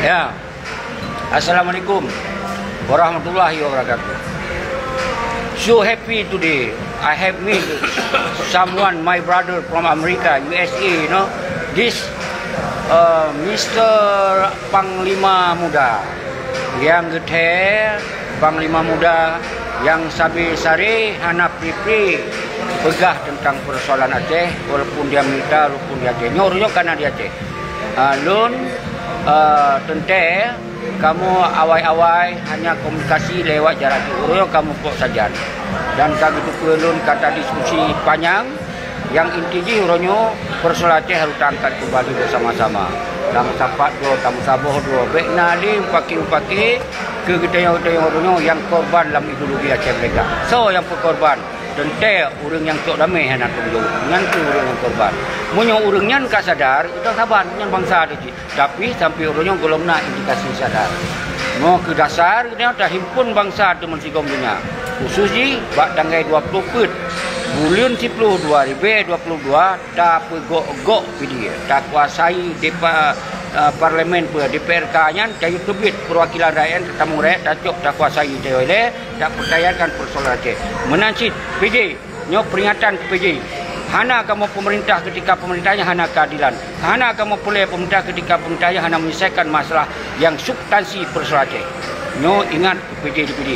Ya, Assalamualaikum warahmatullahi wabarakatuh. So happy today. I have met someone, my brother from America, USA. You know, this Mr. Panglima Muda, yang getih, Panglima Muda, yang sabi-sari, hana pri-pri, pegah tentang persoalan Aceh, walaupun dia minta, walaupun dia Aceh. Nyornya karena dia Aceh. Lun tente kamu awai-awai hanya komunikasi lewat jarak jauh kamu kok saja dan kagitu pelun kata diskusi panjang yang intinya uronyo persoalan Aceh harus angkat kembali bersama-sama dalam sapat dua tamu saboh dua bekna li upaki ke kita uronyo yang korban dalam ideologi Aceh mereka so yang berkorban tente urang yang tok damai hana tunjuk ngantu urang yang korban munyo urangnya ka sadar itu saban yang bangsa dia tapi sampai urangnya belum nak indikasi sadar mau ke dasar dia dah himpun bangsa teman sigom dunia khusus di bak tanggal 20 put bulan 10 2022 dah pegok-gok dia dah kuasai depa parlimen per DPRK nya kayu tebit perwakilan rakyat ketemu rakyat dah dah kuasai dia oleh dah percayakan persoalan Aceh menancit PJ nyo peringatan ke PJ hana kamu pemerintah ketika pemerintahnya hana keadilan hana kamu boleh pemerintah ketika pemerintahnya hana menyelesaikan masalah yang substansi persoalan Aceh nyo ingat PJ di PJ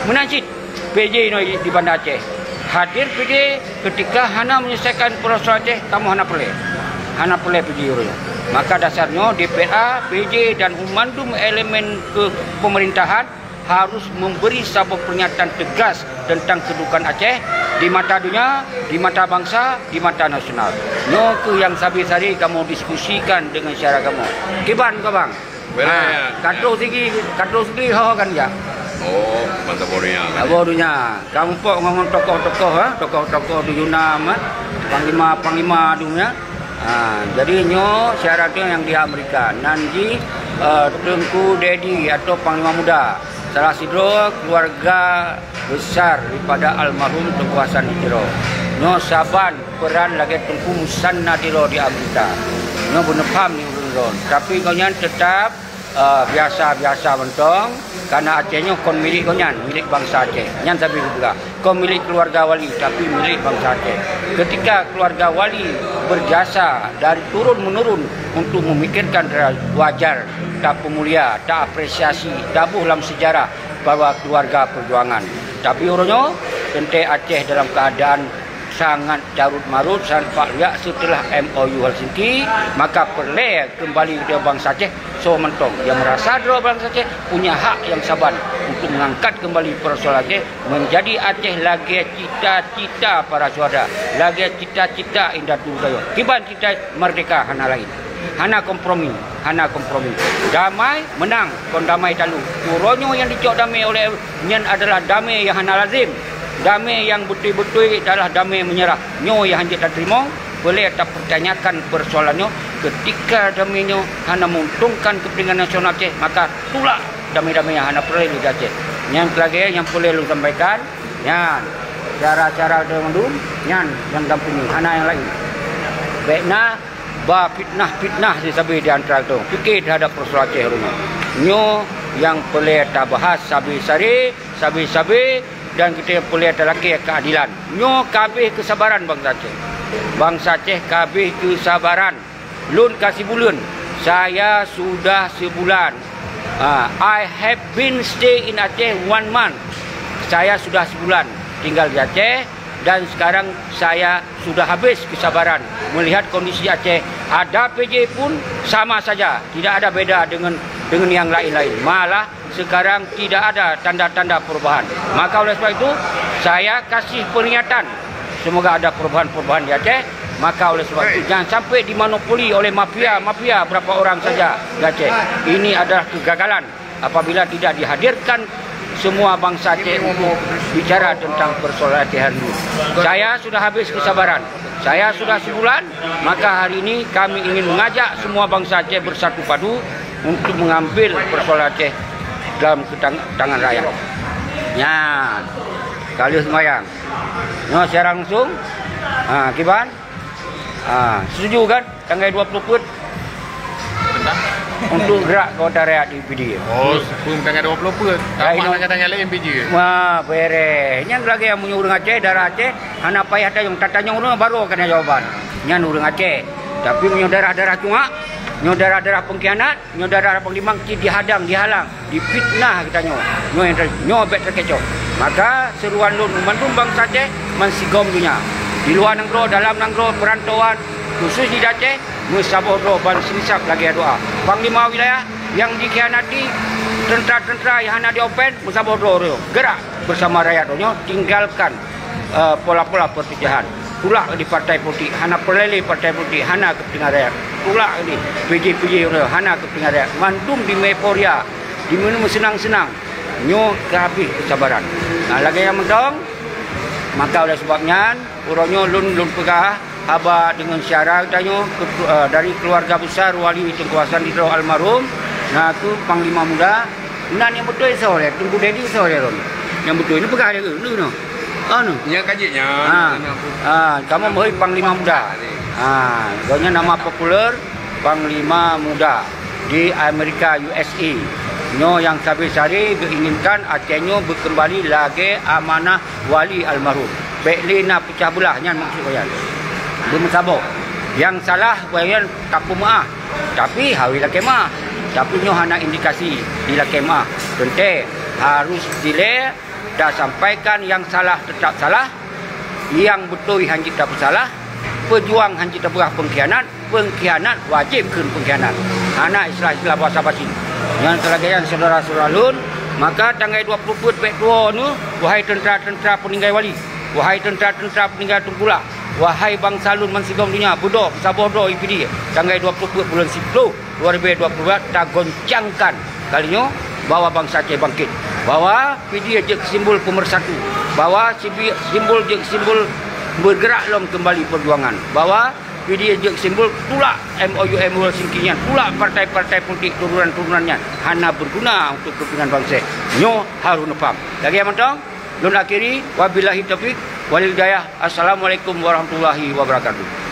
menancit PJ no di Bandar Aceh hadir PJ ketika hana menyelesaikan persoalan Aceh kamu hana boleh PJ urus maka dasarnya DPA, PJ dan umandum elemen ke pemerintahan harus memberi sebuah pernyataan tegas tentang kedudukan Aceh di mata dunia, di mata bangsa, di mata nasional. No ke yang sabi-sari kamu diskusikan dengan syara kamu. Kiban kau bang? Kadro segi ho kan ya? Oh, mantap bodohnya. Bodohnya. Kamu pok ngomong tokoh-tokoh di Yunam, panglima dunia. Jadi nyo syaratnya yang di Amerika nanti Tengku Dedi atau Panglima Muda salah sidro keluarga besar daripada almarhum Tengku Hasan Hidro nyo saban peran lagi Tengku Musanna Hidro di Amerika nyo benepam ni urun tapi konyan tetap biasa-biasa mentong karena Acehnya kon milik konyan milik bangsa Aceh nyan sabi juga kon milik keluarga wali tapi milik bangsa Aceh ketika keluarga wali berjasa dari turun menurun untuk memikirkan wajar tak pemulia tak apresiasi tabuh dalam sejarah bahwa keluarga perjuangan tapi orangnya tente Aceh dalam keadaan sangat carut marut sangat liak setelah MOU Helsinki maka perlu kembali dia bangsa Aceh so mentong dia merasa dia bangsa Aceh punya hak yang saban untuk mengangkat kembali persoalan Aceh menjadi Aceh lagi cita-cita para saudara lagi cita-cita indah dulu kiban kita merdeka hana lain hana kompromi damai menang kon damai talu uronyo yang dicok damai oleh nyen adalah damai yang hana lazim damai yang betul-betul adalah damai menyerah nyo yang hanya tak terima boleh tak pertanyakan persoalannya ketika damainya hana menguntungkan kepentingan nasional Aceh maka itulah damai-damai yang hana perlu di Aceh yang lagi yang boleh lu sampaikan nyan cara-cara dengan nyan yang dampingi hana yang lain baiknya ba fitnah si sabi di antara tu fikir terhadap persoalan Aceh rumah nyo yang boleh tak bahas sabi-sari dan kita boleh ada lagi keadilan nyo kabeh kesabaran bangsa Aceh kabeh kesabaran lun kasih bulan saya sudah sebulan I have been stay in Aceh 1 month saya sudah sebulan tinggal di Aceh dan sekarang saya sudah habis kesabaran melihat kondisi Aceh ada PJ pun sama saja tidak ada beda dengan yang lain-lain malah sekarang tidak ada tanda-tanda perubahan maka oleh sebab itu saya kasih peringatan semoga ada perubahan-perubahan di Aceh maka oleh sebab itu jangan sampai dimonopoli oleh mafia berapa orang saja di Aceh ini adalah kegagalan apabila tidak dihadirkan semua bangsa Aceh untuk bicara tentang persoalan Aceh hari ini saya sudah habis kesabaran saya sudah sebulan maka hari ini kami ingin mengajak semua bangsa Aceh bersatu padu untuk mengambil persoalan Aceh dalam tangan rakyat. Ya, kali semayang. No, secara langsung. Kiban. Setuju kan? Tanggal 20 put. Tentang untuk gerak kota rakyat di PDA. Oh, sebelum tanggal 20 pun. Tamat tanggal lain PJ. Wah, beres. Yang lagi yang punya orang Aceh, darah Aceh, anak payah tanya, tak tanya orang baru kena jawaban. Yang orang Aceh. Tapi punya darah-darah cungak, punya darah-darah pengkhianat, punya darah penglimang dihadang, dihalang, difitnah kita nyo bet terkecoh. Maka seruan lun membantu bangsa Aceh mensigom dunia. Di luar negara, dalam negara, perantauan, khusus di Aceh, musabah ban sinisap lagi doa. Panglima wilayah yang dikhianati, tentera-tentera yang hanya diopen, musabah doa. Gerak bersama rakyat dunia, tinggalkan pola-pola perpecahan. Pulak di partai politik, hana pelele partai politik, hana kepentingan rakyat. Pulak di PJ-PJ, hana kepentingan rakyat. Mantum di Meporia, di mana senang-senang, nyo kehabis kesabaran. Nah, lagi yang mendong, maka oleh sebabnya, urangnya lun pegah, haba dengan syarat tanya dari keluarga besar wali Tengkuasan di Terowak almarhum. Nah, aku Panglima Muda. Nan yang betul sore, tunggu Dedi sore ron. Yang betul ini pegah dia ke? No. Nya kajinya. Kamu mau Panglima Muda. Soalnya nama populer Panglima Muda di Amerika USA. Nyo yang sabit-sari diinginkan Acehnya berkembali lagi amanah wali almarhum. Beklina pecah belahnya maksud saya. Bermusabah. Yang salah bayan tapu maaf. Tapi hawilah kemah. Tapi nyo hana indikasi di kemah. Tentu harus delay dah sampaikan yang salah tetap salah, yang betul hanjit tak bersalah, pejuang hanjit tak berah pengkhianat wajib kena pengkhianat. Anak istilah bahasa basi. Yang selagaian saudara-saudara lun, maka tanggal 20 pet 2 ni, wahai tentera-tentera peninggal wali, wahai tentera-tentera peninggal Tengkulak, wahai bangsa lun mensigom dunia, bodoh, sabodo IPD, tanggal 20 bulan 10 2022 tak goncangkan kalinya bahawa bangsa Aceh bangkit, bahawa PDA je simbol pemersatu, bahawa simbol je simbol bergerak lom kembali perjuangan, bahawa PDA je simbol tulak MOU singkingan, tulak partai-partai politik turunan-turunannya hana berguna untuk kepentingan bangsa. Nyo harus faham. Lagi yang mentang, lun akhiri wabillahi taufiq wal hidayah. Assalamualaikum warahmatullahi wabarakatuh.